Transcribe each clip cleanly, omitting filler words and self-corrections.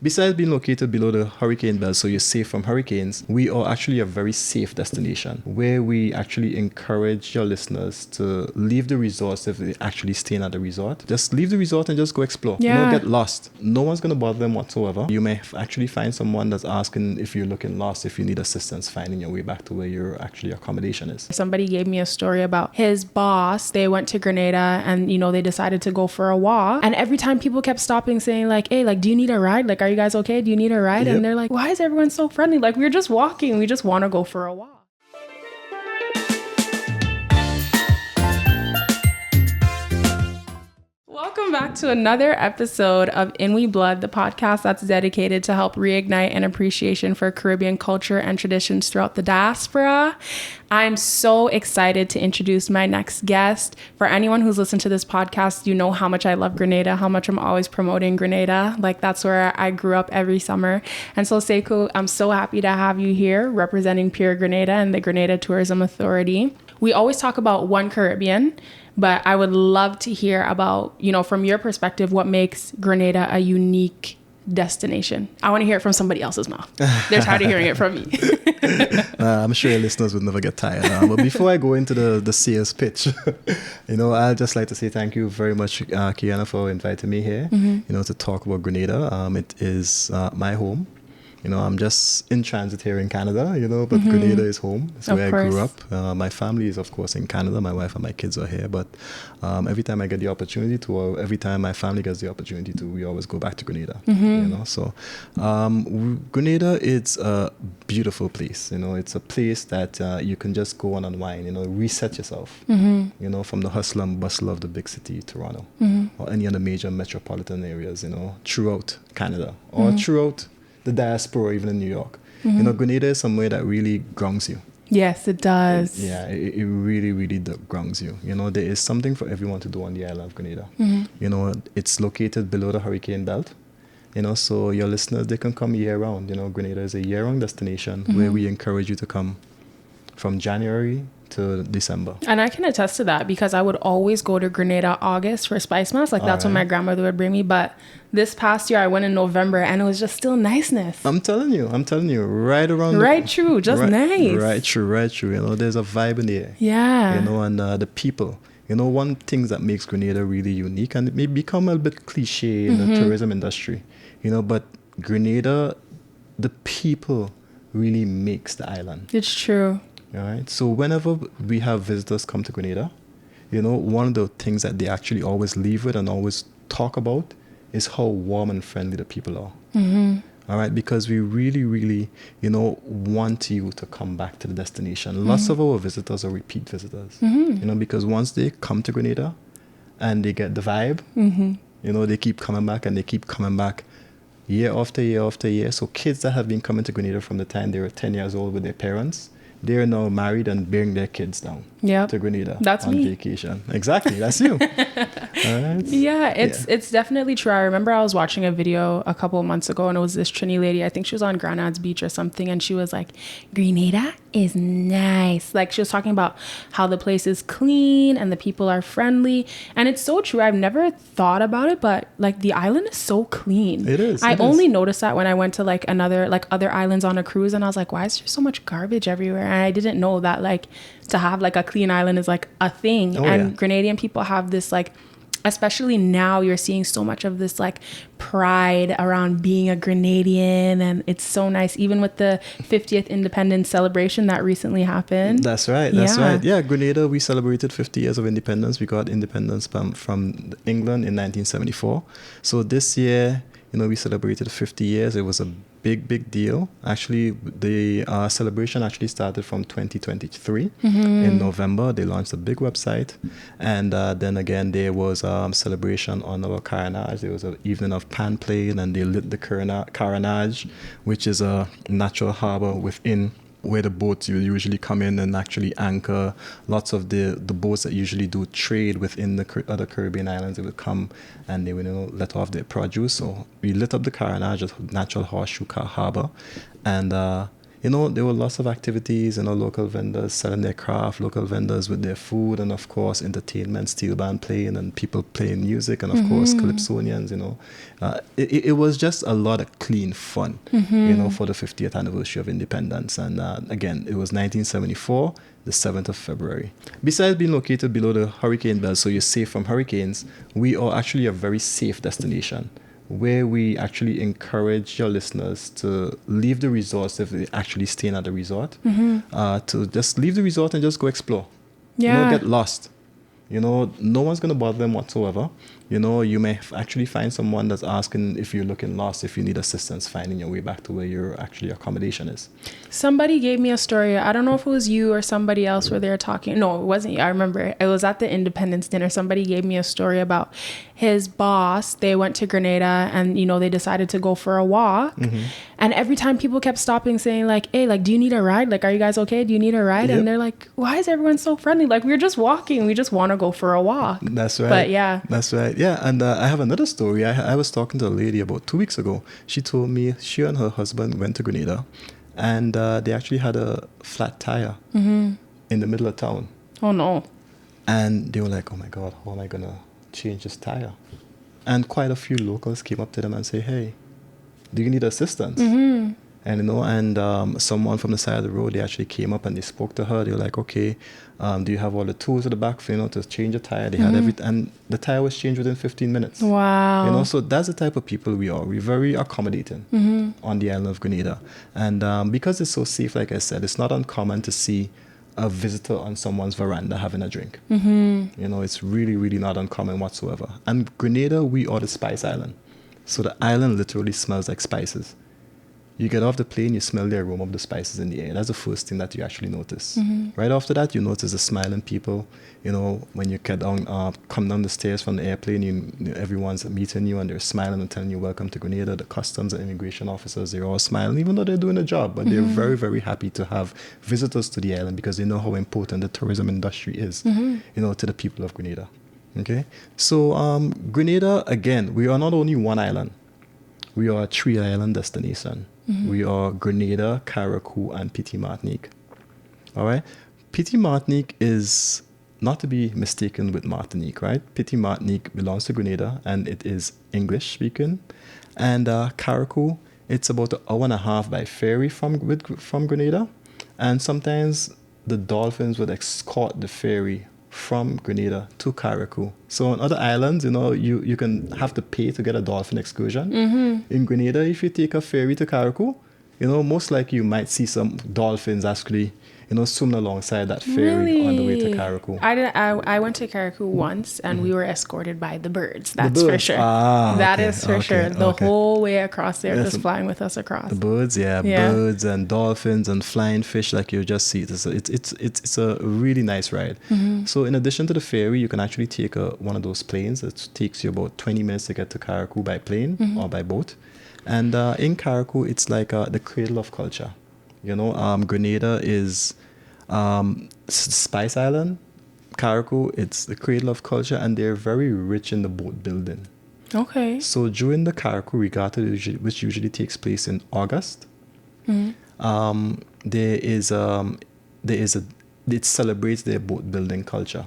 Besides being located below the hurricane belt, so you're safe from hurricanes, we are actually a very safe destination where we actually encourage your listeners to leave the resorts if they're actually staying at the resort. Just leave the resort and just go explore. Yeah. Get lost. No one's going to bother them whatsoever. You may actually find someone that's asking if you're looking lost, if you need assistance finding your way back to where your actually accommodation is. Somebody gave me a story about his boss. They went to Grenada and, they decided to go for a walk. And every time people kept stopping saying like, hey, like, do you need a ride? Like, are you guys okay? Do you need a ride? Yep. And they're like, why is everyone so friendly? Like, we're just walking. We just want to go for a walk. Welcome back to another episode of In We Blood, the podcast that's dedicated to help reignite an appreciation for Caribbean culture and traditions throughout the diaspora. I'm so excited to introduce my next guest. For anyone who's listened to this podcast, you know how much I love Grenada, how much I'm always promoting Grenada. Like, that's where I grew up every summer. And so, Sekou, I'm so happy to have you here representing Pure Grenada and the Grenada Tourism Authority. We always talk about One Caribbean, but I would love to hear about, from your perspective, what makes Grenada a unique destination. I want to hear it from somebody else's mouth. They're tired of hearing it from me. I'm sure your listeners would never get tired. But before I go into the sales pitch, I'd just like to say thank you very much, Kiana, for inviting me here, to talk about Grenada. It is my home. I'm just in transit here in Canada, but Grenada is home. It's where I grew up. My family is, of course, in Canada. My wife and my kids are here. But every time I get the opportunity to, or every time my family gets the opportunity to, we always go back to Grenada. So Grenada is a beautiful place. It's a place that you can just go and unwind, reset yourself, from the hustle and bustle of the big city, Toronto, or any other major metropolitan areas, throughout Canada or throughout the diaspora, even in New York. Grenada is somewhere that really grounds you. Yes, it does. It really, really grounds you. There is something for everyone to do on the island of Grenada. It's located below the hurricane belt. So your listeners, they can come year round. Grenada is a year-round destination where we encourage you to come from January to December. And I can attest to that because I would always go to Grenada August for Spice Mass. Like, that's when my grandmother would bring me. But this past year I went in November and it was just still niceness. I'm telling you, right around. Nice. Right true. There's a vibe in the air. Yeah. And the people. One thing that makes Grenada really unique, and it may become a bit cliche in the tourism industry, but Grenada, the people really makes the island. It's true. All right. So whenever we have visitors come to Grenada, one of the things that they actually always leave with and always talk about is how warm and friendly the people are. All right. Because we really, really, want you to come back to the destination. Lots of our visitors are repeat visitors, because once they come to Grenada and they get the vibe, they keep coming back and they keep coming back year after year after year. So kids that have been coming to Grenada from the time they were 10 years old with their parents, they're now married and bring their kids down to Grenada on vacation. Exactly, that's you. Right. Yeah, it's definitely true. I remember I was watching a video a couple of months ago and it was this Trini lady. I think she was on Grenada's beach or something, and she was like, Grenada is nice. Like, she was talking about how the place is clean and the people are friendly. And it's so true. I've never thought about it, but like, the island is so clean. It is. I only noticed that when I went to like other islands on a cruise, and I was like, why is there so much garbage everywhere? And I didn't know that like to have like a clean island is like a thing. Grenadian people have this like, especially now, you're seeing so much of this like pride around being a Grenadian, and it's so nice. Even with the 50th independence celebration that recently happened. That's right. Yeah, Grenada, we celebrated 50 years of independence. We got independence from England in 1974. So this year, we celebrated 50 years. It was a big deal. Actually, the celebration actually started from 2023 in November. They launched a big website, and then again there was celebration on our Carnage. There was an evening of pan playing, and they lit the Carnage, which is a natural harbor within where the boats usually come in and actually anchor. Lots of the boats that usually do trade within the other Caribbean islands, they would come and they would let off their produce. So we lit up the Carnage, a natural horseshoe harbor, and there were lots of activities, local vendors selling their craft, local vendors with their food, and of course, entertainment, steel band playing, and people playing music, and of course, Calypsonians, it was just a lot of clean fun, for the 50th anniversary of independence. And again, it was 1974, the 7th of February. Besides being located below the hurricane belt, so you're safe from hurricanes, we are actually a very safe destination, where we actually encourage your listeners to leave the resorts if they're actually staying at the resort, to just leave the resort and just go explore. Get lost. No one's going to bother them whatsoever. You may actually find someone that's asking if you're looking lost, if you need assistance finding your way back to where your actually accommodation is. Somebody gave me a story. I don't know if it was you or somebody else where they were talking. No, it wasn't you. I remember it was at the Independence Dinner. Somebody gave me a story about his boss. They went to Grenada and, they decided to go for a walk. And every time people kept stopping saying like, hey, like, do you need a ride? Like, are you guys okay? Do you need a ride? Yep. And they're like, why is everyone so friendly? Like, we're just walking. We just want to go for a walk. That's right. But yeah. That's right. Yeah. And I have another story. I was talking to a lady about 2 weeks ago. She told me she and her husband went to Grenada, and they actually had a flat tire in the middle of town. Oh, no. And they were like, oh, my God, how am I going to change this tire? And quite a few locals came up to them and say, hey, do you need assistance? And someone from the side of the road, they actually came up and they spoke to her. They were like, okay, do you have all the tools at the back for, to change a tire? They had everything, and the tire was changed within 15 minutes. Wow. So that's the type of people we are. We're very accommodating on the island of Grenada. And because it's so safe, like I said, it's not uncommon to see a visitor on someone's veranda having a drink. It's really, really not uncommon whatsoever. And Grenada, we are the spice island. So the island literally smells like spices. You get off the plane, you smell the aroma of the spices in the air. That's the first thing that you actually notice. Right after that, you notice the smiling people. When you come down the stairs from the airplane, everyone's meeting you and they're smiling and telling you welcome to Grenada. The customs and immigration officers, they're all smiling, even though they're doing a job. But they're very, very happy to have visitors to the island because they know how important the tourism industry is, to the people of Grenada. Okay? So Grenada, again, we are not only one island. We are a 3-island destination. We are Grenada, Carriacou, and Petit Martinique. All right? Petit Martinique is not to be mistaken with Martinique, right? Petit Martinique belongs to Grenada, and it is English-speaking. And Carriacou, it's about an hour and a half by ferry from Grenada. And sometimes the dolphins would escort the ferry from Grenada to Carriacou. So on other islands, you can have to pay to get a dolphin excursion. In Grenada, if you take a ferry to Carriacou, most likely you might see some dolphins actually, swimming alongside that ferry on the way to Carriacou. I went to Carriacou once and we were escorted by the birds. That's for sure. That is for sure. The whole way across there, just flying with us across. The birds, birds and dolphins and flying fish, like you just see. It's a really nice ride. So in addition to the ferry, you can actually take one of those planes. It takes you about 20 minutes to get to Carriacou by plane or by boat. And in Carriacou, it's like the cradle of culture. Grenada is Spice Island. Carriacou, it's the cradle of culture, and they're very rich in the boat building. Okay. So during the Carriacou Regatta, which usually takes place in August, it celebrates their boat building culture.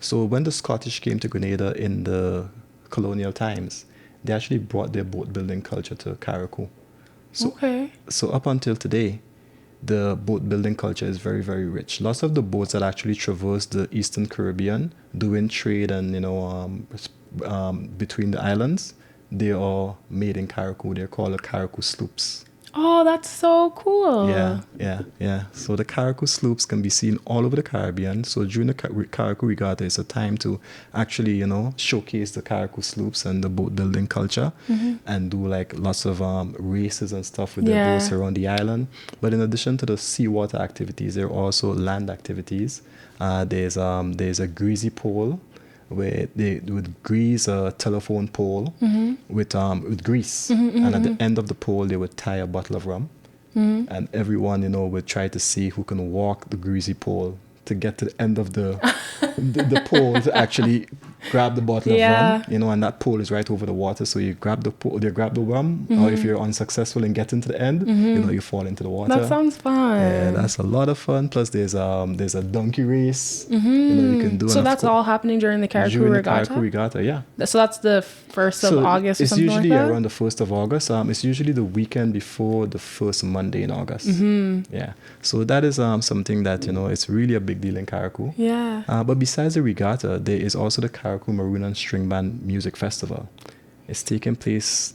So when the Scottish came to Grenada in the colonial times, they actually brought their boat building culture to Carriacou. So up until today, the boat building culture is very, very rich. Lots of the boats that actually traverse the Eastern Caribbean doing trade and, between the islands, they are made in Carriacou. They're called the Carriacou sloops. Oh, that's so cool. Yeah. So the Carriacou sloops can be seen all over the Caribbean. So during the Carriacou Regatta, it's a time to actually, showcase the Carriacou sloops and the boat building culture and do like lots of races and stuff with their boats around the island. But in addition to the seawater activities, there are also land activities. There's a greasy pole, where they would grease a telephone pole with grease. And at the end of the pole, they would tie a bottle of rum. And everyone, would try to see who can walk the greasy pole to get to the end of the pole to actually grab the bottle of rum, you know, and that pole is right over the water. So you grab the pole, you grab the rum, or if you're unsuccessful in getting to the end, you know, you fall into the water. That sounds fun. Yeah, that's a lot of fun. Plus, there's a donkey race. You know, you can do. So that's all happening during the Carriacou Regatta? The Carriacou Regatta, yeah. So that's the 1st of August or something like that? It's usually around the 1st of August. It's usually the weekend before the first Monday in August. Yeah. So that is something that, you know, it's really a big deal in Carriacou. Yeah. But besides the regatta, there is also the Carriacou Maroon and String Band Music Festival. It's taking place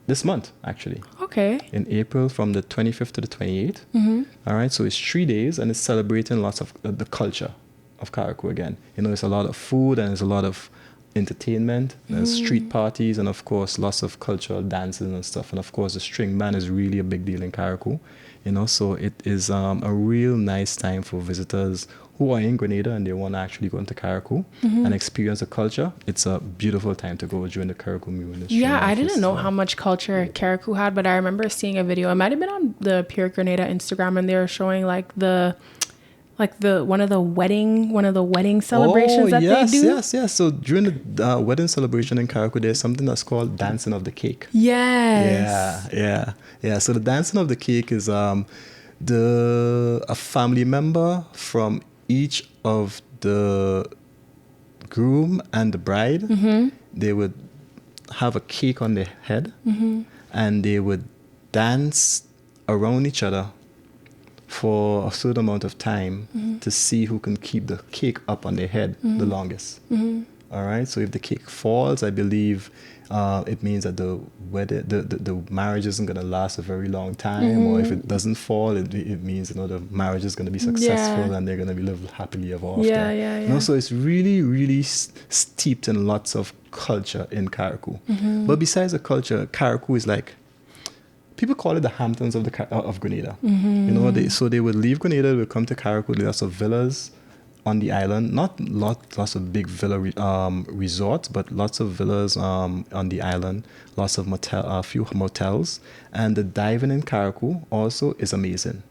this month, actually. Okay. In April from the 25th to the 28th. All right. So it's 3 days and it's celebrating lots of the culture of Carriacou again. You know, it's a lot of food and there's a lot of entertainment. There's street parties and, of course, lots of cultural dances and stuff. And, of course, the string band is really a big deal in Carriacou. You know, so it is a real nice time for visitors who are in Grenada and they want to actually go into Carriacou and experience the culture. It's a beautiful time to go during the Carriacou Maroon. Yeah, I didn't know how much culture Carriacou had, but I remember seeing a video. It might have been on the Pure Grenada Instagram, and they were showing like one of the wedding celebrations that they do. Yes. So during the wedding celebration in Carriacou, there's something that's called Dancing of the Cake. Yes. Yeah. So the Dancing of the Cake is a family member from each of the groom and the bride. They would have a cake on their head and they would dance around each other for a certain amount of time to see who can keep the cake up on their head the longest. All right. So if the cake falls, I believe it means that the marriage isn't going to last a very long time. Or if it doesn't fall, it means, you know, the marriage is going to be successful and they're going to be live happily ever after. Yeah. You know, so it's really, really steeped in lots of culture in Carriacou. But besides the culture, Carriacou is like, people call it the Hamptons of Grenada. You know, they would leave Grenada, they would come to Carriacou, lots of villas on the island, not lots of big villa resorts, but lots of villas on the island, lots of few motels, and the diving in Carriacou also is amazing.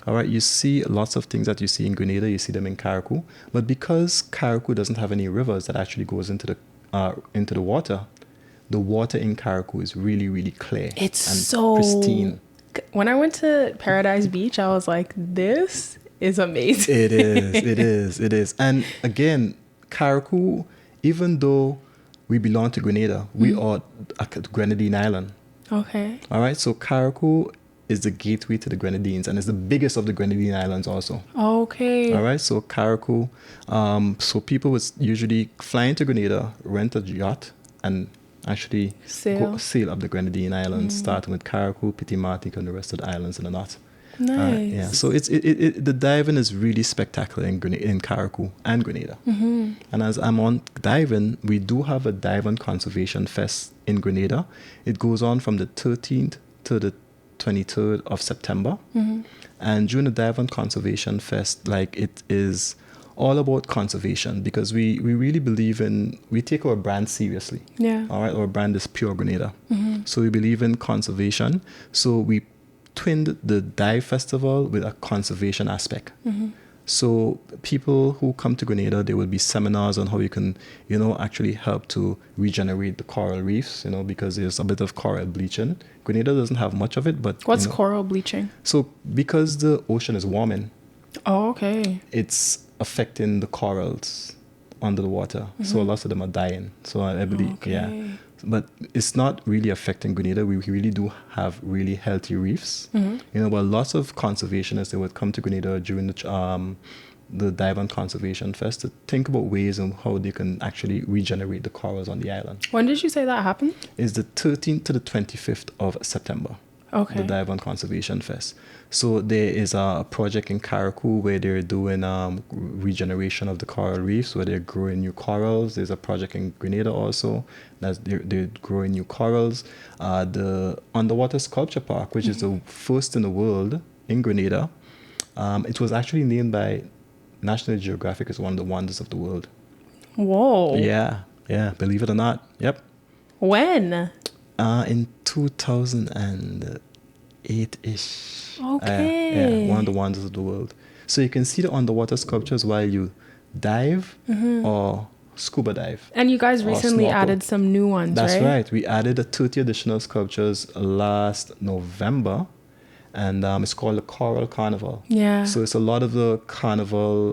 All right, you see lots of things that you see in Grenada, you see them in Carriacou, but because Carriacou doesn't have any rivers that actually goes into the water, the water in Carriacou is really, really clear. It's and so pristine. When I went to Paradise Beach, I was like, this is amazing. It is. And again, Carriacou, even though we belong to Grenada, we are a Grenadine island. Okay. All right. So Carriacou is the gateway to the Grenadines and it's the biggest of the Grenadine islands also. Okay. All right. So Carriacou, so people would usually fly into Grenada, rent a yacht, and actually sail up the Grenadine islands, starting with Carriacou, Petit, and the rest of the islands in the north. Nice. Yeah. So the diving is really spectacular in Carriacou and Grenada. And as I'm on diving, we do have a Dive and Conservation Fest in Grenada. It goes on from the 13th to the 23rd of September. And during the Dive and Conservation Fest, like, it is all about conservation because we really believe we take our brand seriously. Yeah. All right. Our brand is Pure Grenada. So we believe in conservation. So we twinned the dive festival with a conservation aspect. So people who come to Grenada, there will be seminars on how you can, you know, actually help to regenerate the coral reefs, you know, because there's a bit of coral bleaching. Grenada doesn't have much of it, but what's coral bleaching? So because the ocean is warming, it's affecting the corals under the water. So lots of them are dying. So I believe, but it's not really affecting Grenada. We really do have really healthy reefs. You know, but lots of conservationists, they would come to Grenada during the Dive and Conservation Fest to think about ways on how they can actually regenerate the corals on the island. When did you say that happened? It's the 13th to the 25th of September. Okay. The Dive and Conservation Fest. So there is a project in Carriacou where they're doing regeneration of the coral reefs, where they're growing new corals. There's a project in Grenada also that they're growing new corals. The Underwater Sculpture Park, which is the first in the world in Grenada, it was actually named by National Geographic as one of the wonders of the world. Whoa. Yeah. Believe it or not. Yep. When? In 2008-ish. Okay. One of the wonders of the world. So you can see the underwater sculptures while you dive or scuba dive. And you guys or recently snorkel. added some new ones, That's right? right. We added a 30 additional sculptures last November, and it's called the Coral Carnival. Yeah. So it's a lot of the carnival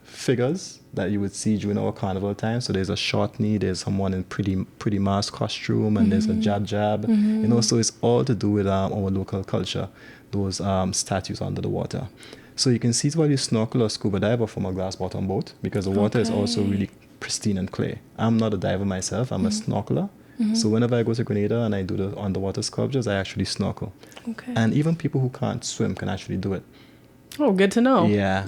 figures that you would see during our carnival time. So there's a shortney, there's someone in pretty mask costume, and there's a jab. You know, so it's all to do with our local culture, those statues under the water. So you can see it while you snorkel or scuba dive or from a glass bottom boat, because the water is also really pristine and clear. I'm not a diver myself, I'm a snorkeler. So whenever I go to Grenada and I do the underwater sculptures, I actually snorkel. Okay. And even people who can't swim can actually do it. Oh, good to know. Yeah.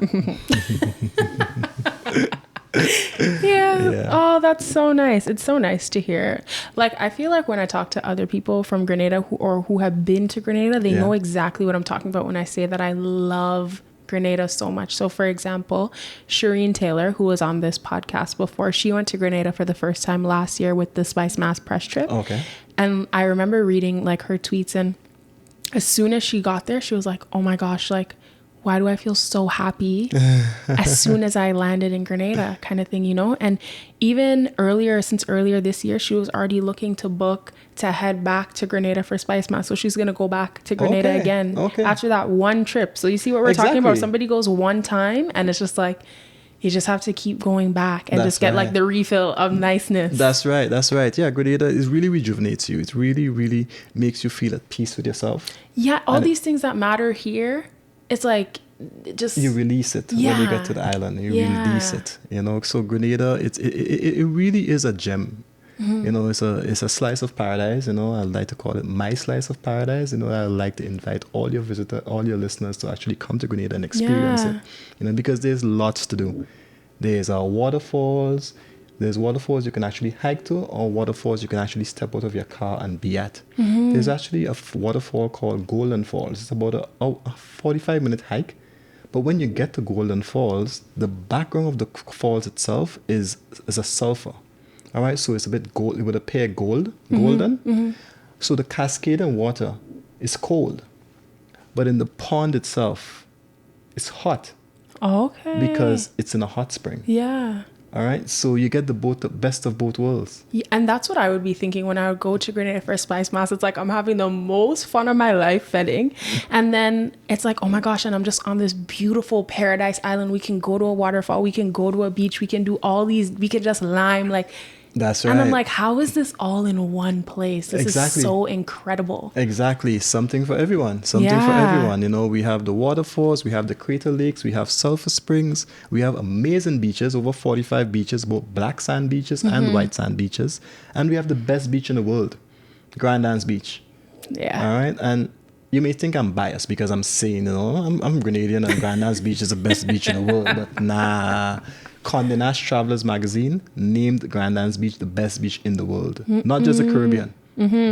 Yeah. Oh, that's so nice. It's so nice to hear. Like, I feel like when I talk to other people from Grenada who have been to Grenada, they know exactly what I'm talking about when I say that I love Grenada so much. So for example, Shireen Taylor, who was on this podcast before, she went to Grenada for the first time last year with the Spice Mass press trip. Okay. And I remember reading like her tweets, and as soon as she got there, she was like, oh my gosh, like, why do I feel so happy as soon as I landed in Grenada, kind of thing, you know? And even since earlier this year, she was already looking to book to head back to Grenada for Spice Mass. So she's going to go back to Grenada again after that one trip. So you see what we're talking about? Somebody goes one time and it's just like, you just have to keep going back and just get like the refill of niceness. That's right. Yeah, Grenada is really rejuvenates you. It really, really makes you feel at peace with yourself. Yeah, all these things that matter here, it's like just you release it when you get to the island. You release it, you know. So Grenada, it really is a gem. You know, it's a slice of paradise. You know, I like to call it my slice of paradise. You know, I like to invite all your listeners to actually come to Grenada and experience it. You know, because there's lots to do. There's waterfalls. There's waterfalls you can actually hike to, or waterfalls you can actually step out of your car and be at. There's actually a waterfall called Golden Falls. It's about a 45-minute hike. But when you get to Golden Falls, the background of the falls itself is a sulfur. All right, so it's a bit gold. It would appear golden. So the cascading water is cold. But in the pond itself, it's hot. Okay. Because it's in a hot spring. Yeah. All right, so you get the best of both worlds. Yeah, and that's what I would be thinking when I would go to Grenada for Spice Mass. It's like I'm having the most fun of my life feeding, and then it's like, oh my gosh, and I'm just on this beautiful paradise island. We can go to a waterfall, we can go to a beach, we can do all these, we can just lime like. That's right. And I'm like, how is this all in one place? This is so incredible. Exactly. Something for everyone. You know, we have the waterfalls, we have the crater lakes, we have sulfur springs, we have amazing beaches, over 45 beaches, both black sand beaches and white sand beaches. And we have the best beach in the world, Grandans Beach. Yeah. All right. And you may think I'm biased because I'm saying, you know, I'm Grenadian and Grandans Beach is the best beach in the world. But nah. Condé Nast Travelers magazine named Grandans Beach the best beach in the world. Not just the Caribbean.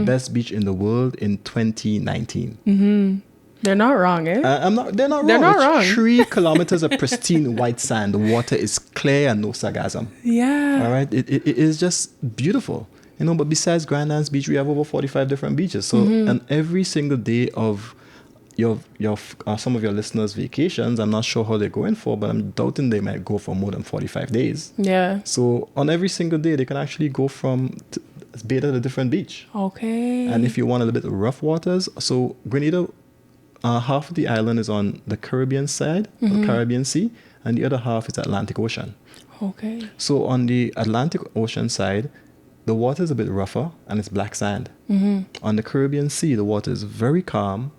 Best beach in the world in 2019. They're not wrong, eh? They're not wrong. 3 kilometers of pristine white sand. The water is clear and no sargassum. Yeah. All right. It is just beautiful. You know, but besides Grandans Beach, we have over 45 different beaches. So, and every single day of some of your listeners' vacations, I'm not sure how they're going for, but I'm doubting they might go for more than 45 days. Yeah. So on every single day, they can actually go bathe at a different beach. Okay. And if you want a little bit of rough waters, so Grenada, half of the island is on the Caribbean side, the Caribbean Sea, and the other half is Atlantic Ocean. Okay. So on the Atlantic Ocean side, the water is a bit rougher and it's black sand. On the Caribbean Sea, the water is very calm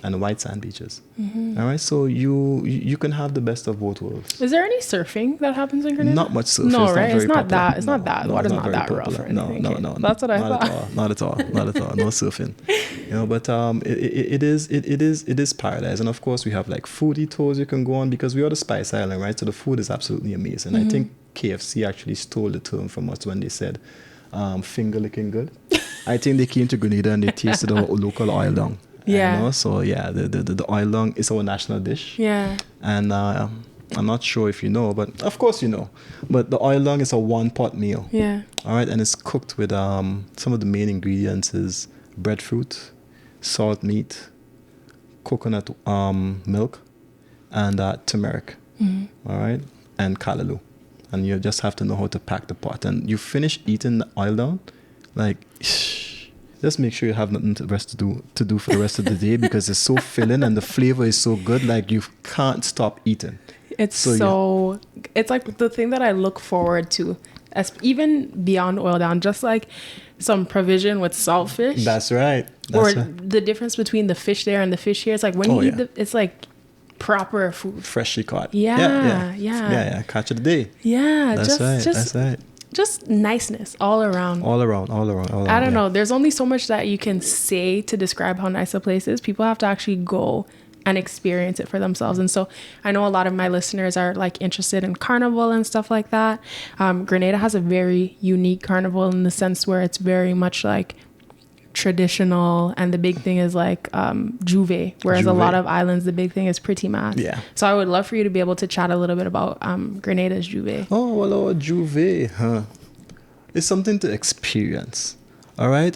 and white sand beaches. All right, so you can have the best of both worlds. Is there any surfing that happens in Grenada? Not much surfing. No, right? It's not that. It's not that. The water's not that rough or anything. No. That's what I thought. Not at all. No surfing. You know, but it is paradise. And of course, we have like foodie tours you can go on because we are the Spice Island, right? So the food is absolutely amazing. I think KFC actually stole the term from us when they said finger licking good. I think they came to Grenada and they tasted our local oil dung. Yeah. You know? So yeah, the oil dung is our national dish. Yeah. And I'm not sure if you know, but of course you know. But the oil dung is a 1-pot meal. Yeah. All right, and it's cooked with some of the main ingredients is breadfruit, salt meat, coconut milk, and turmeric. All right, and callaloo, and you just have to know how to pack the pot. And you finish eating the oil down, like just make sure you have nothing to do for the rest of the day, because it's so filling and the flavor is so good. Like you can't stop eating. It's it's like the thing that I look forward to, as even beyond oil down, just like some provision with saltfish. That's right. The difference between the fish there and the fish here. It's like when you eat it's like proper food. Freshly caught. Yeah. Catch of the day. Yeah. That's right. Just niceness all around. All around. I don't know. There's only so much that you can say to describe how nice a place is. People have to actually go and experience it for themselves. And so I know a lot of my listeners are like interested in carnival and stuff like that. Grenada has a very unique carnival in the sense where it's very much like traditional, and the big thing is like Juve, whereas a lot of islands the big thing is Petit Mas. Yeah. So I would love for you to be able to chat a little bit about Grenada's Juve. Juve, it's something to experience. All right.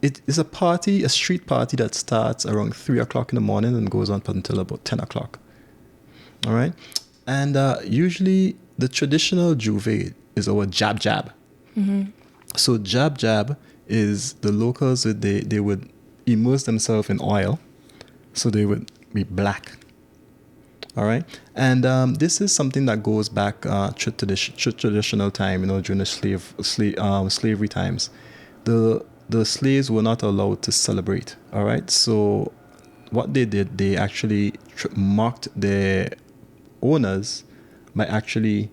It is a street party that starts around 3 o'clock in the morning and goes on until about 10 o'clock. All right. And usually the traditional Juve is our jab jab. So jab jab is the locals, they would immerse themselves in oil, so they would be black. All right. And this is something that goes back to traditional time, during the slavery times. The slaves were not allowed to celebrate. All right. So what they did, they actually mocked their owners by actually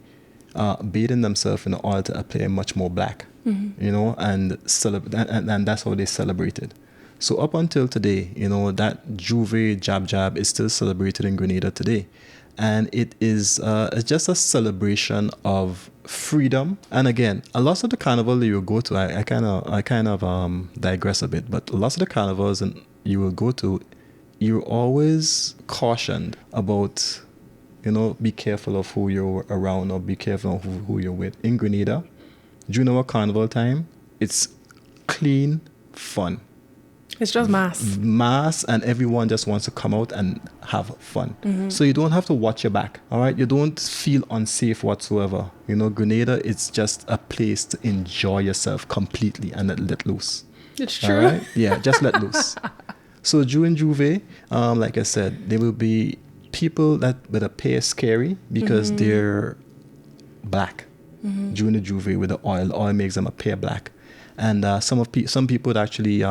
bathing themselves in the oil to appear much more black. And that's how they celebrated. So up until today, that Juve jab is still celebrated in Grenada today. And it is it's just a celebration of freedom. And again, a lot of the carnival that you will go to, I kind of digress a bit, but lots of the carnivals and you will go to, you're always cautioned about, be careful of who you're around, or be careful of who you're with. In Grenada, during our carnival time, it's clean fun. It's just mass, and everyone just wants to come out and have fun. So you don't have to watch your back. All right, you don't feel unsafe whatsoever. Grenada, it's just a place to enjoy yourself completely and let loose. It's true. All right, yeah, just let loose. So during Juve, like I said, there will be people that will appear scary because they're black. During the Juve with the oil makes them appear black. And some people would actually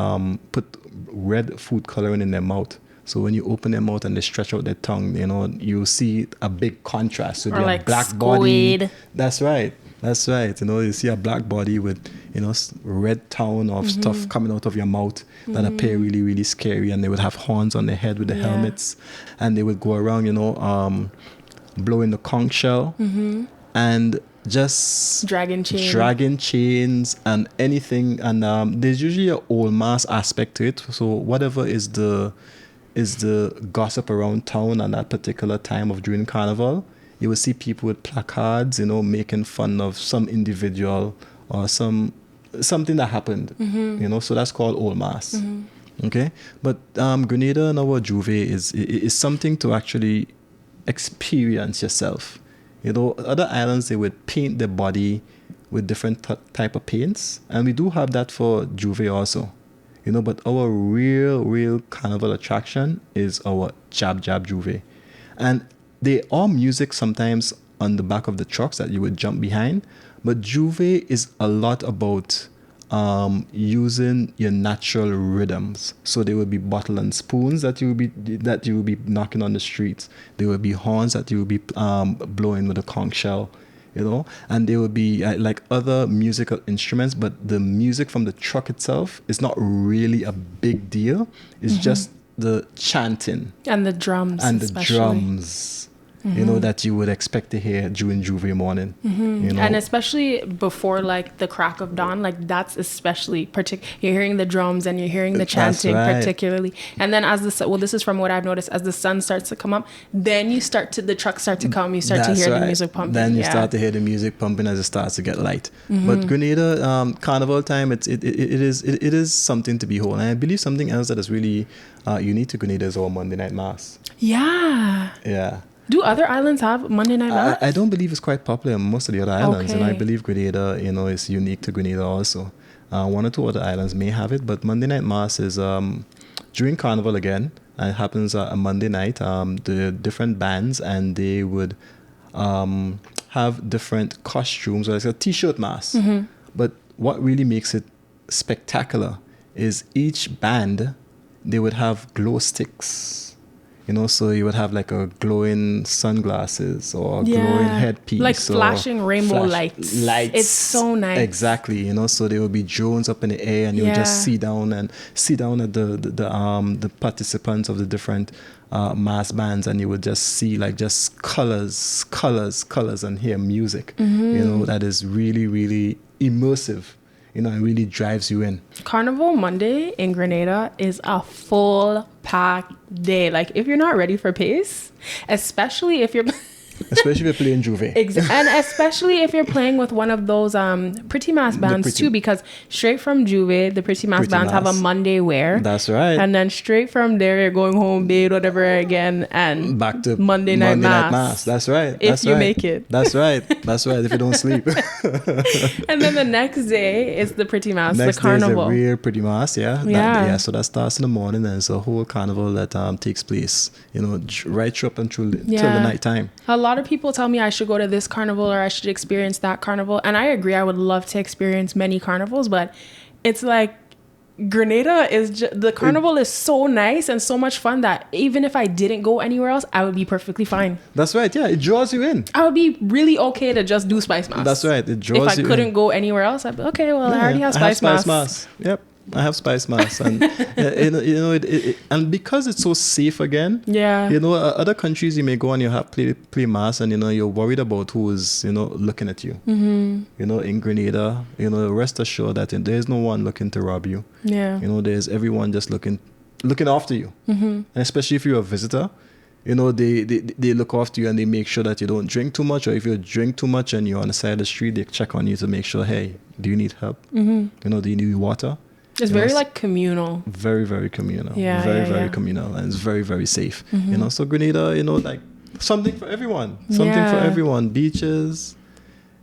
put red food coloring in their mouth. So when you open their mouth and they stretch out their tongue, you see a big contrast. So they have black body. That's right. You see a black body with red town of stuff coming out of your mouth that appear really, really scary. And they would have horns on their head with the helmets, and they would go around blowing the conch shell and just dragon chains and anything. And there's usually an old mass aspect to it. So whatever is the gossip around town at that particular time of during carnival, you will see people with placards, making fun of some individual or something that happened. So that's called old mass. Okay, but Grenada and our Juve is something to actually experience yourself. Other islands, they would paint their body with different type of paints, and we do have that for Juve also. But our real carnival attraction is our jab Juve. And they are music sometimes on the back of the trucks that you would jump behind, but Juve is a lot about using your natural rhythms. So there will be bottle and spoons that you will be knocking on the streets. There will be horns that you will be blowing with a conch shell, and there will be like other musical instruments. But the music from the truck itself is not really a big deal. It's just the chanting and the drums, you know, that you would expect to hear during Juve morning. You know? And especially before like the crack of dawn, like that's especially you're hearing the drums and you're hearing the chanting particularly. And then as this is from what I've noticed, as the sun starts to come up, then the trucks start to come, you start to hear the music pumping. Then you start to hear the music pumping as it starts to get light. But Grenada, Carnival time, it is something to behold. And I believe something else that is really unique to Grenada is our Monday night mass. Yeah. Do other islands have Monday night mass? I don't believe it's quite popular in most of the other islands, and I believe Grenada, you know, is unique to Grenada also. One or two other islands may have it, but Monday night mass is during Carnival again. And it happens a Monday night. The different bands, and they would have different costumes. Or it's a T-shirt mass. But what really makes it spectacular is each band, they would have glow sticks. You know, so you would have like a glowing sunglasses or a glowing headpiece. Like flashing rainbow lights. It's so nice. Exactly. You know, so there will be drones up in the air, and you would just see down at the participants of the different mass bands, and you would just see like just colors, and hear music. You know, that is really, really immersive. You know, it really drives you in. Carnival Monday in Grenada is a full packed day. Like, if you're not ready for pace, especially if you're playing Juve. And especially if you're playing with one of those Pretty Mass bands too, because straight from Juve, the Pretty Mass bands have a Monday wear. That's right. And then straight from there, you're going home, bathe, whatever again, and back to Monday night mass. That's right. If you make it. That's right. If you don't sleep. And then the next day is the Pretty Mass, the carnival. Next day is a real Pretty Mass, so that starts in the morning, and it's a whole carnival that takes place, you know, right through up until till the night time. A lot of people tell me I should go to this carnival or I should experience that carnival. And I agree, I would love to experience many carnivals, but it's like Grenada the carnival is so nice and so much fun that even if I didn't go anywhere else, I would be perfectly fine. That's right. Yeah, it draws you in. I would be really okay to just do Spice Mass. That's right. It draws you in. If I couldn't go anywhere else, I'd be okay, well, I already have Spice Mass. Yep. I have Spice Mass, and you know, and because it's so safe again. You know, other countries you may go and you have play mass, and you know you're worried about who is, you know, looking at you. You know, in Grenada, you know, rest assured that there's no one looking to rob you. You know, there's everyone just looking after you, and especially if you're a visitor. You know, they look after you, and they make sure that you don't drink too much, or if you drink too much and you're on the side of the street, they check on you to make sure, hey, do you need help? You know, do you need water? It's very like communal. Very, very communal. Very communal, and it's very, very safe. You know, so Grenada, you know, like something for everyone. Something for everyone. Beaches,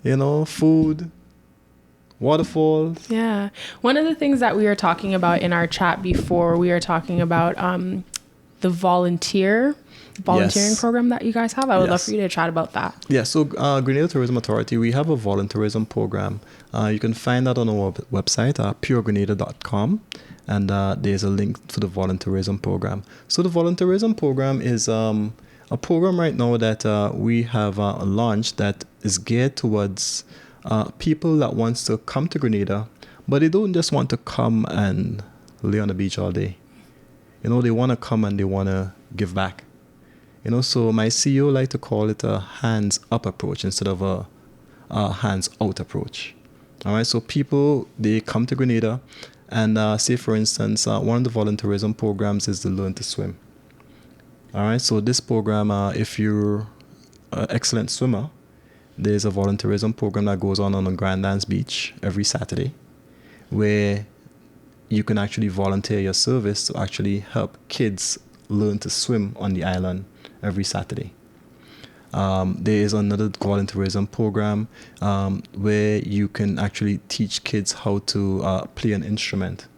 you know, food, waterfalls. Yeah. One of the things that we were talking about in our chat before, we were talking about the volunteering program that you guys have. I would love for you to chat about that. Yeah, so Grenada Tourism Authority, we have a volunteerism program. You can find that on our website, puregrenada.com, and there's a link to the volunteerism program. So the volunteerism program is a program right now that we have launched that is geared towards people that wants to come to Grenada, but they don't just want to come and lay on the beach all day. You know, they want to come and they want to give back. You know, so my CEO like to call it a hands-up approach instead of a hands-out approach. All right, so people, they come to Grenada and say, for instance, one of the volunteerism programs is to learn to swim. All right, so this program, if you're an excellent swimmer, there's a volunteerism program that goes on the Grand Beach every Saturday, where you can actually volunteer your service to actually help kids learn to swim on the island every Saturday. There is another volunteerism program where you can actually teach kids how to play an instrument.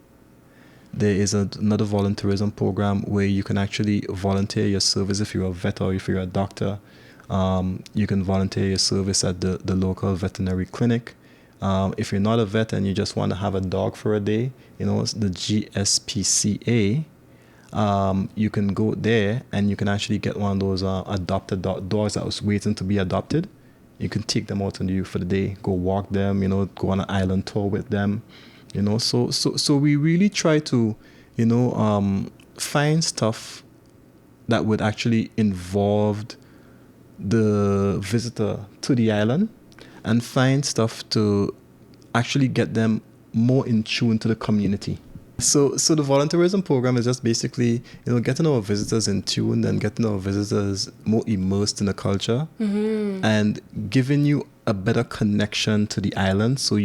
There is another volunteerism program where you can actually volunteer your service if you're a vet or if you're a doctor. You can volunteer your service at the local veterinary clinic. If you're not a vet and you just want to have a dog for a day, you know, the GSPCA, you can go there and you can actually get one of those adopted dogs that was waiting to be adopted. You can take them out for the day, go walk them, you know, go on an island tour with them, you know. So we really try to, you know, find stuff that would actually involve the visitor to the island and find stuff to actually get them more in tune to the community. So the volunteerism program is just basically, getting our visitors in tune and getting our visitors more immersed in the culture, and giving you a better connection to the island. So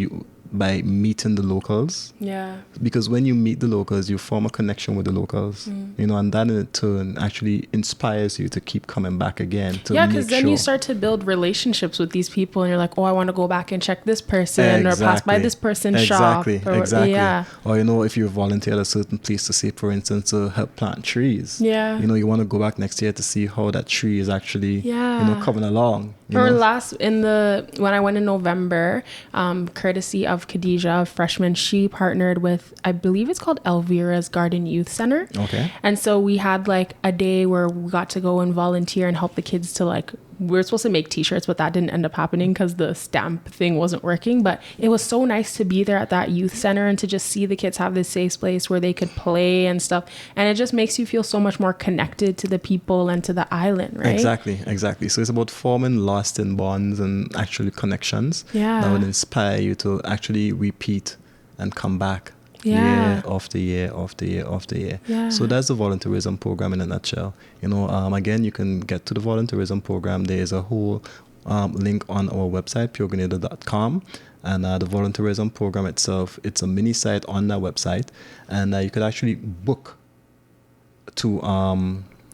by meeting the locals. Yeah. Because when you meet the locals, you form a connection with the locals, and that in turn actually inspires you to keep coming back again. Because then you start to build relationships with these people and you're like, oh, I want to go back and check this person or pass by this person's shop. Exactly. Yeah. Or, if you volunteer at a certain place to say, for instance, to help plant trees. Yeah. You want to go back next year to see how that tree is actually, coming along. When I went in November, courtesy of Khadija, a freshman, she partnered with, I believe it's called Elvira's Garden Youth Center. Okay. And so we had like a day where we got to go and volunteer and help the kids to we were supposed to make t-shirts, but that didn't end up happening because the stamp thing wasn't working. But it was so nice to be there at that youth center and to just see the kids have this safe place where they could play and stuff. And it just makes you feel so much more connected to the people and to the island, right? Exactly. So it's about forming lasting bonds and actually connections that would inspire you to actually repeat and come back. Year after year. Yeah. So that's the volunteerism program in a nutshell. Again, you can get to the volunteerism program. There is a whole link on our website, puregrenada.com. And the volunteerism program itself, it's a mini site on that website. And you could actually book to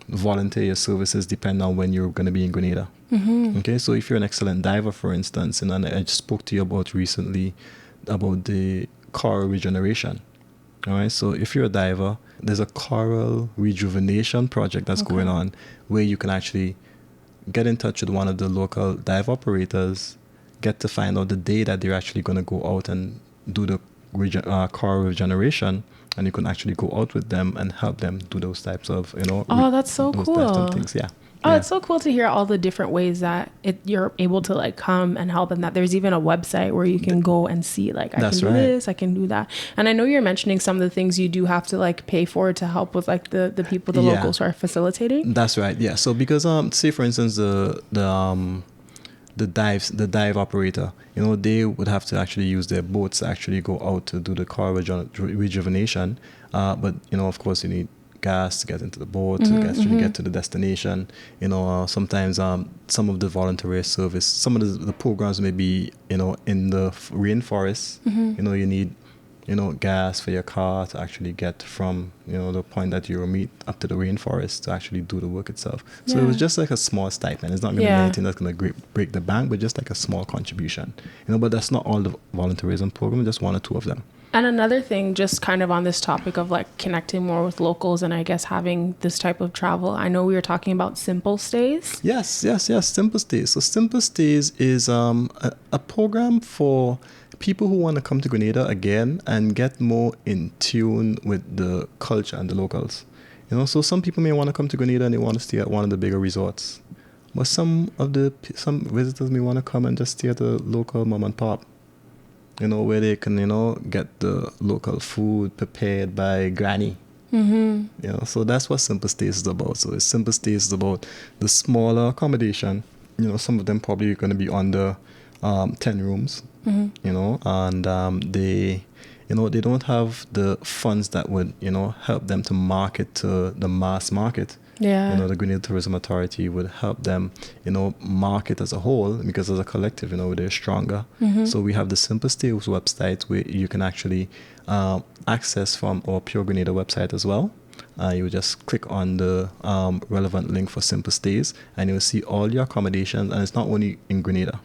volunteer your services depending on when you're going to be in Grenada. Okay, so if you're an excellent diver, for instance, and I just spoke to you about recently about the coral regeneration. All right, so if you're a diver, there's a coral rejuvenation project that's going on where you can actually get in touch with one of the local dive operators, get to find out the day that they're actually going to go out and do the coral regeneration, and you can actually go out with them and help them do those types of, that's so those cool. types of things. It's so cool to hear all the different ways that you're able to come and help, and that there's even a website where you can go and see I can do this, I can do that. And I know you're mentioning some of the things you do have to pay for to help with the people, the locals who are facilitating. That's right. Yeah. So because say for instance the dive operator, they would have to actually use their boats to actually go out to do the coral rejuvenation. But of course you need gas to get into the boat to actually get to the destination. Sometimes some of the volunteer service, some of the programs may be in the rainforest. You need gas for your car to actually get from the point that you will meet up to the rainforest to actually do the work itself. So it was just a small stipend. It's not going to be anything that's going to break the bank, but just a small contribution. But that's not all the volunteerism program, just one or two of them. And another thing, just kind of on this topic of connecting more with locals and I guess having this type of travel, I know we were talking about Simple Stays. Yes, Simple Stays. So Simple Stays is a program for people who want to come to Grenada again and get more in tune with the culture and the locals. So some people may want to come to Grenada and they want to stay at one of the bigger resorts. But some visitors may want to come and just stay at the local mom and pop. Where they can, get the local food prepared by granny. So that's what Simple Stays is about. So Simple Stays is about the smaller accommodation. Some of them probably going to be under 10 rooms. And they don't have the funds that would, help them to market to the mass market. The Grenada Tourism Authority would help them, market as a whole, because as a collective, they're stronger. So we have the Simple Stays website where you can actually access from our Pure Grenada website as well. You just click on the relevant link for Simple Stays and you'll see all your accommodations, and it's not only in Grenada.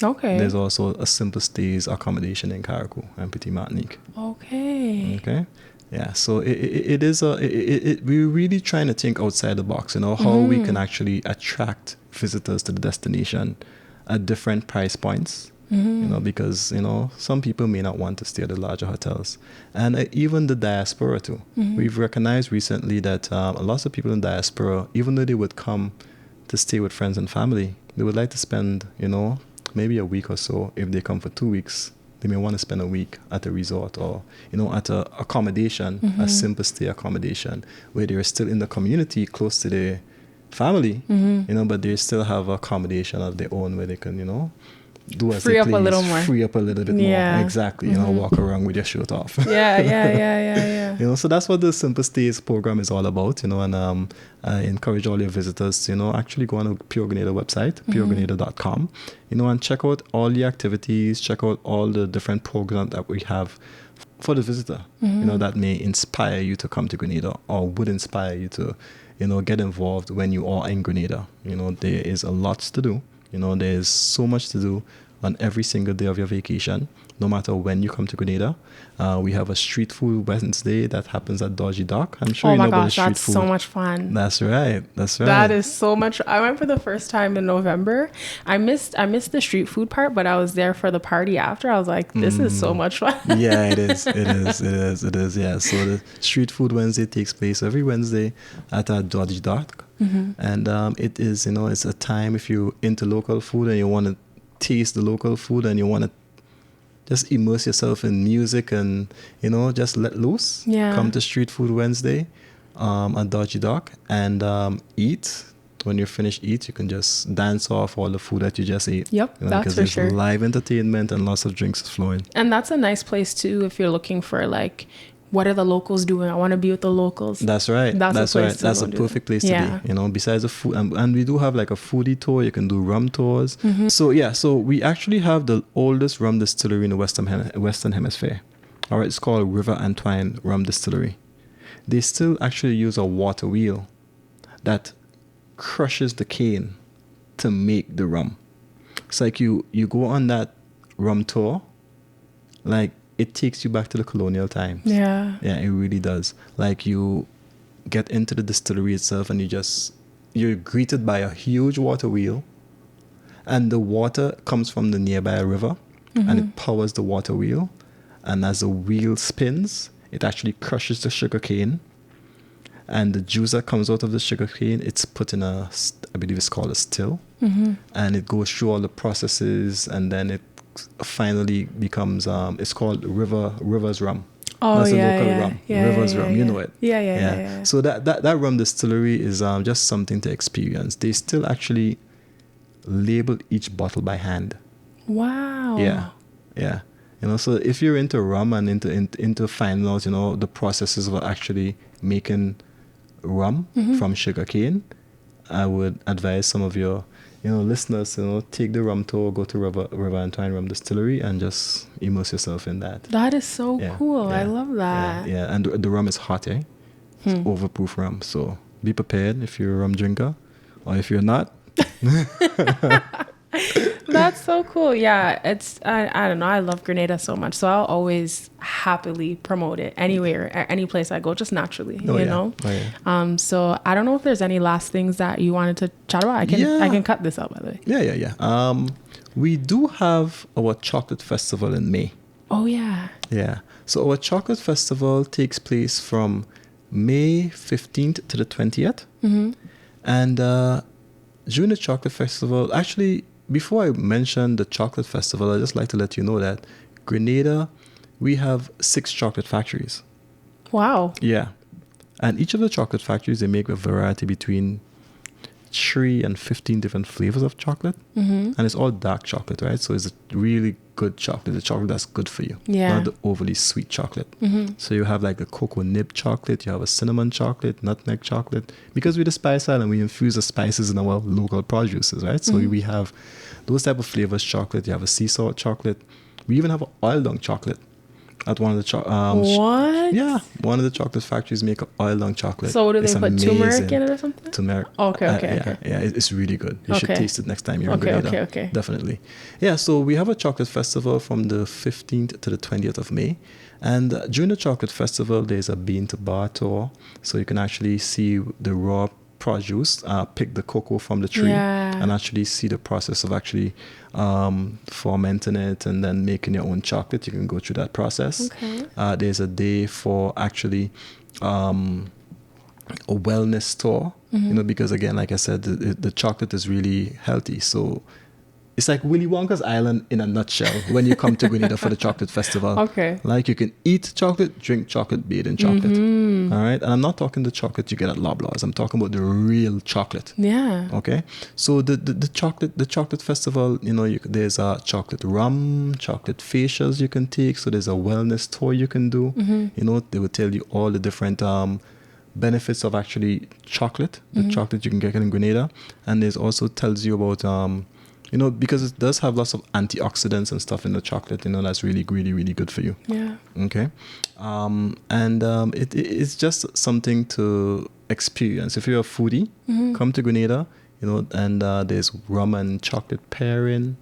Okay. There's also a Simple Stays accommodation in Carriacou and Petit, Martinique. Okay. Yeah, so we're really trying to think outside the box, how we can actually attract visitors to the destination at different price points, because, some people may not want to stay at the larger hotels. And even the diaspora too. We've recognized recently that lots of people in diaspora, even though they would come to stay with friends and family, they would like to spend, maybe a week or so. If they come for 2 weeks, they may want to spend a week at a resort or, at a accommodation, a Simple Stay accommodation, where they're still in the community close to family, but they still have accommodation of their own where they can, do as Free they up a please, little more. free up a little bit Yeah. more. Exactly. Walk around with your shirt off. Yeah. So that's what the Simple Stays program is all about, and I encourage all your visitors to, actually go on the Pure Grenada website, puregrenada.com, and check out all the activities, check out all the different programs that we have for the visitor, that may inspire you to come to Grenada or would inspire you to, get involved when you are in Grenada. There is a lot to do. There's so much to do on every single day of your vacation, no matter when you come to Grenada. We have a street food Wednesday that happens at Dodgy Dock. I'm sure Oh you know my about the gosh, street that's food. so much fun. That's right. That is so much. I went for the first time in November. I missed the street food part, but I was there for the party after. I was like, this is so much fun. Yeah, it is. Yeah. So the Street Food Wednesday takes place every Wednesday at Dodgy Dock. And it is, it's a time if you're into local food and you want to taste the local food and you want to just immerse yourself in music and, just let loose. Yeah. Come to Street Food Wednesday at Dodgy Dock and eat. When you finish eat, you can just dance off all the food that you just ate. Yep, that's for sure. Because there's live entertainment and lots of drinks flowing. And that's a nice place too if you're looking for like, what are the locals doing? I want to be with the locals. That's right. That's a perfect place to be. Besides the food, and we do have like a foodie tour. You can do rum tours. So we actually have the oldest rum distillery in the Western Hemisphere. All right, it's called River Antoine Rum Distillery. They still actually use a water wheel that crushes the cane to make the rum. It's like you go on that rum tour, like it takes you back to the colonial times. Yeah, it really does. Like you get into the distillery itself and you're greeted by a huge water wheel, and the water comes from the nearby river and it powers the water wheel, and as the wheel spins it actually crushes the sugar cane. And the juice that comes out of the sugar cane, it's put in I believe it's called a still. And it goes through all the processes, and then it finally becomes, it's called River's Rum. Oh, that's yeah, a local yeah. rum. Yeah, River's yeah, Rum, yeah. you know it. Yeah. So that rum distillery is just something to experience. They still actually label each bottle by hand. Wow. Yeah. So if you're into rum and into finding out, the processes of actually making rum from sugarcane, I would advise some of your listeners take the rum tour, go to River Antoine Rum Distillery and just immerse yourself in that. That is so cool. I love that. Yeah. And the rum is hot, It's overproof rum, so be prepared if you're a rum drinker, or if you're not. That's so cool. Yeah, I don't know. I love Grenada so much, so I'll always happily promote it anywhere, any place I go, just naturally, you know. So I don't know if there's any last things that you wanted to chat about. I can cut this out, by the way. Yeah. We do have our chocolate festival in May. Oh yeah. Yeah. So our chocolate festival takes place from May 15th to the 20th. And during the chocolate festival, actually, before I mention the chocolate festival, I'd just like to let you know that Grenada, we have 6 chocolate factories. Wow. Yeah. And each of the chocolate factories, they make a variety between 3 and 15 different flavors of chocolate. And it's all dark chocolate, right? So it's a really good chocolate, the chocolate that's good for you. Yeah. Not the overly sweet chocolate. So you have like a cocoa nib chocolate, you have a cinnamon chocolate, nutmeg chocolate. Because we're the Spice Island, we infuse the spices in our local produces, right? So we have those type of flavors chocolate. You have a sea salt chocolate. We even have an oil dung chocolate at one of the what? Yeah, one of the chocolate factories make oil dung chocolate. So do they it's put amazing. turmeric in it or something? Turmeric. Okay. Yeah, it's really good. You should taste it next time you're in Grenada. Okay. Definitely. Yeah, so we have a chocolate festival from the 15th to the 20th of May. And during the chocolate festival, there's a bean to bar tour. So you can actually see the raw produce, pick the cocoa from the tree, and actually see the process of actually fermenting it and then making your own chocolate. You can go through that process. There's a day for actually a wellness tour, because again, like I said, the chocolate is really healthy. So it's like Willy Wonka's Island in a nutshell when you come to Grenada for the chocolate festival. Okay. Like you can eat chocolate, drink chocolate, bathe in chocolate. Mm-hmm. All right. And I'm not talking the chocolate you get at Loblaws. I'm talking about the real chocolate. Yeah. Okay. So the chocolate festival, there's a chocolate rum, chocolate facials you can take. So there's a wellness tour you can do. Mm-hmm. They will tell you all the different benefits of actually chocolate, the chocolate you can get in Grenada. And there's also tells you about because it does have lots of antioxidants and stuff in the chocolate, that's really, really, really good for you. Yeah. Okay. It's just something to experience. If you're a foodie, come to Grenada, and there's rum and chocolate pairing.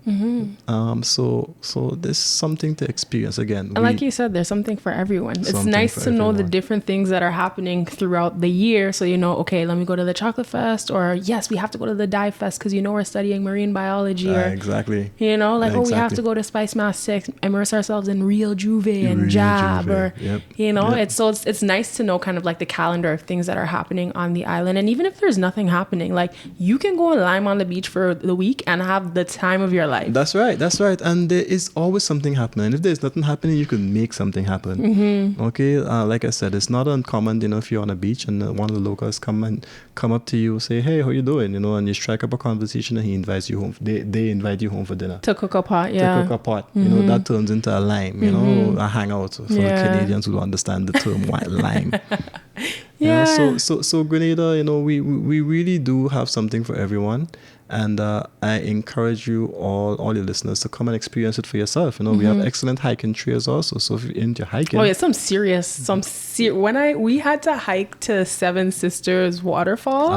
So there's something to experience again. And like you said, there's something for everyone. It's nice to know the different things that are happening throughout the year. So, okay, let me go to the chocolate fest, or yes, we have to go to the dive fest because, we're studying marine biology, or exactly. we have to go to Spice Mass 6, immerse ourselves in Real Juve and Jab, or, it's nice to know kind of like the calendar of things that are happening on the island. And even if there's nothing happening, like you can go and lime on the beach for the week and have the time of your life. That's right. And there is always something happening. If there's nothing happening, you can make something happen. Okay. Like I said, it's not uncommon, if you're on a beach and one of the locals come up to you, say, hey, how you doing? And you strike up a conversation and he invites you home. They invite you home for dinner. To cook a pot, yeah. To cook a pot. That turns into a lime, a hangout for the Canadians who understand the term white lime. Yeah. So Grenada, we really do have something for everyone. And I encourage you all your listeners to come and experience it for yourself. We have excellent hiking trails also. So if you're into hiking, we had to hike to Seven Sisters Waterfall.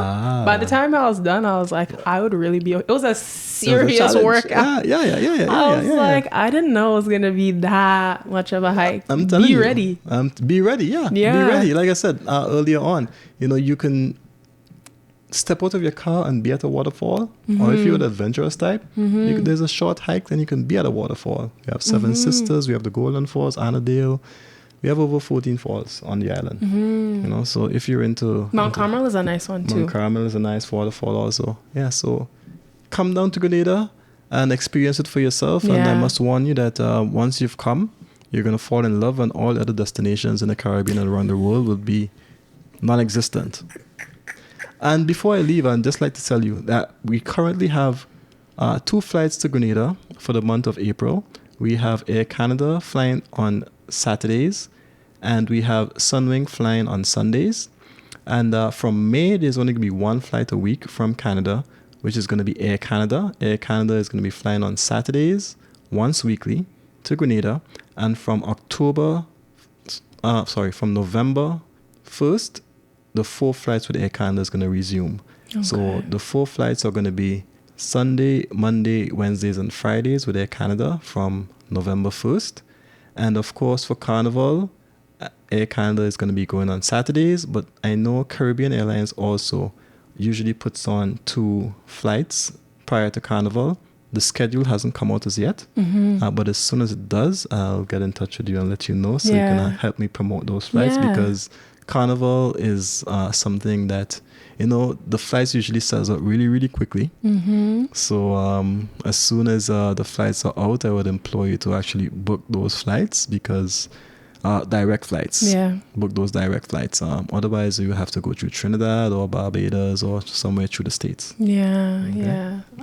By the time I was done, I was like, I would really be. It was a serious workout. Yeah. I was like, I didn't know it was gonna be that much of a hike. I'm telling you, ready. Be ready. Yeah. Be ready. Like I said earlier on, you can step out of your car and be at a waterfall, or if you're an adventurous type, there's a short hike, then you can be at a waterfall. We have Seven Sisters, we have the Golden Falls, Annadale. We have over 14 falls on the island. So if you're into Mount Carmel is a nice one too. Mount Carmel is a nice waterfall also. Yeah, so come down to Grenada and experience it for yourself. And I must warn you that once you've come, you're going to fall in love, and all other destinations in the Caribbean and around the world will be non-existent. And before I leave, I'd just like to tell you that we currently have 2 flights to Grenada for the month of April. We have Air Canada flying on Saturdays, and we have Sunwing flying on Sundays. And from May, there's only going to be 1 flight a week from Canada, which is going to be Air Canada. Air Canada is going to be flying on Saturdays, once weekly, to Grenada. And from November 1st, the 4 flights with Air Canada is going to resume. Okay. So the 4 flights are going to be Sunday, Monday, Wednesdays, and Fridays with Air Canada from November 1st. And of course, for Carnival, Air Canada is going to be going on Saturdays. But I know Caribbean Airlines also usually puts on 2 flights prior to Carnival. The schedule hasn't come out as yet. But as soon as it does, I'll get in touch with you and let you know, so you can help me promote those flights, because Carnival is something that, the flights usually sells out really, really quickly. So as soon as the flights are out, I would implore you to actually book those flights, because direct flights. Book those direct flights. Otherwise, you have to go through Trinidad or Barbados or somewhere through the States.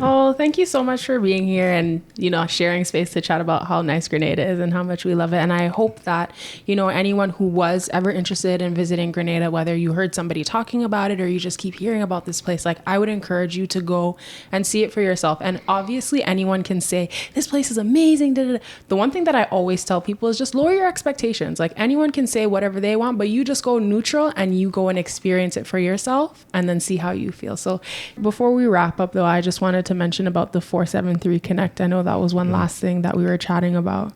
Oh, thank you so much for being here and, sharing space to chat about how nice Grenada is and how much we love it. And I hope that, anyone who was ever interested in visiting Grenada, whether you heard somebody talking about it or you just keep hearing about this place, I would encourage you to go and see it for yourself. And obviously, anyone can say, this place is amazing. The one thing that I always tell people is just lower your expectations. Anyone can say whatever they want, but you just go neutral and you go and experience it for yourself and then see how you feel. So before we wrap up, though, I just wanted to mention about the 473 Connect. I know that was one last thing that we were chatting about.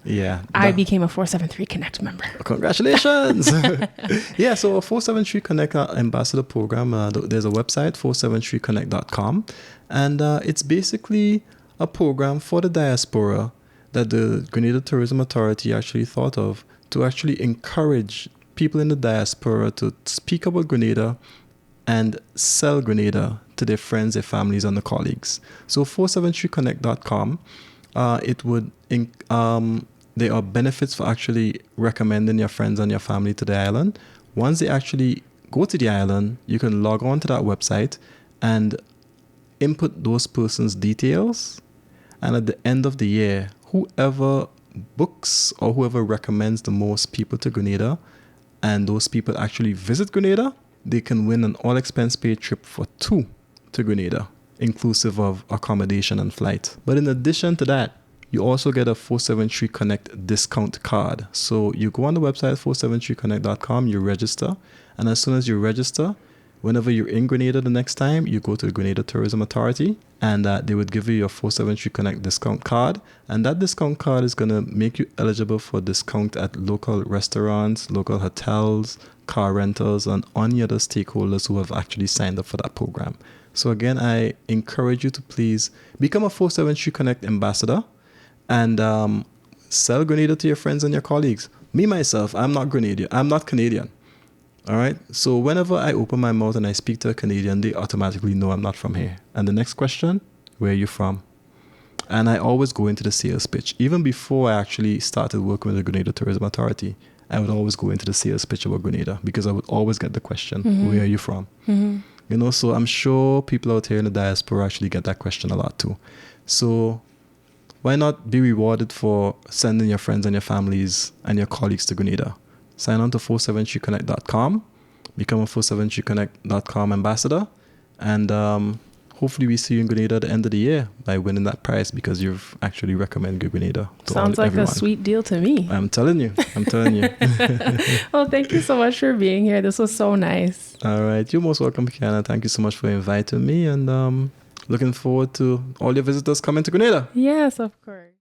I became a 473 Connect member. Congratulations. So a 473 Connect ambassador program, there's a website, 473connect.com, and it's basically a program for the diaspora that the Grenada Tourism Authority actually thought of, to actually encourage people in the diaspora to speak about Grenada and sell Grenada to their friends, their families, and their colleagues. So 473connect.com, there are benefits for actually recommending your friends and your family to the island. Once they actually go to the island, you can log on to that website and input those persons' details. And at the end of the year, whoever books or whoever recommends the most people to Grenada, and those people actually visit Grenada, they can win an all-expense paid trip for 2 to Grenada, inclusive of accommodation and flight. But in addition to that, you also get a 473 Connect discount card. So you go on the website 473connect.com, you register, and as soon as you register, whenever you're in Grenada the next time, you go to the Grenada Tourism Authority, and they would give you your 473 Connect discount card. And that discount card is going to make you eligible for discount at local restaurants, local hotels, car rentals, and any other stakeholders who have actually signed up for that program. So again, I encourage you to please become a 473 Connect ambassador and sell Grenada to your friends and your colleagues. Me, myself, I'm not Canadian. All right. So whenever I open my mouth and I speak to a Canadian, they automatically know I'm not from here. And the next question, where are you from? And I always go into the sales pitch. Even before I actually started working with the Grenada Tourism Authority, I would always go into the sales pitch about Grenada because I would always get the question, where are you from? You know, so I'm sure people out here in the diaspora actually get that question a lot too. So why not be rewarded for sending your friends and your families and your colleagues to Grenada? Sign on to 473connect.com, become a 473connect.com ambassador, and hopefully we see you in Grenada at the end of the year by winning that prize because you've actually recommended Grenada to Sounds like everyone. A sweet deal to me. I'm telling you. Well, thank you so much for being here. This was so nice. All right. You're most welcome, Kiana. Thank you so much for inviting me, and looking forward to all your visitors coming to Grenada. Yes, of course.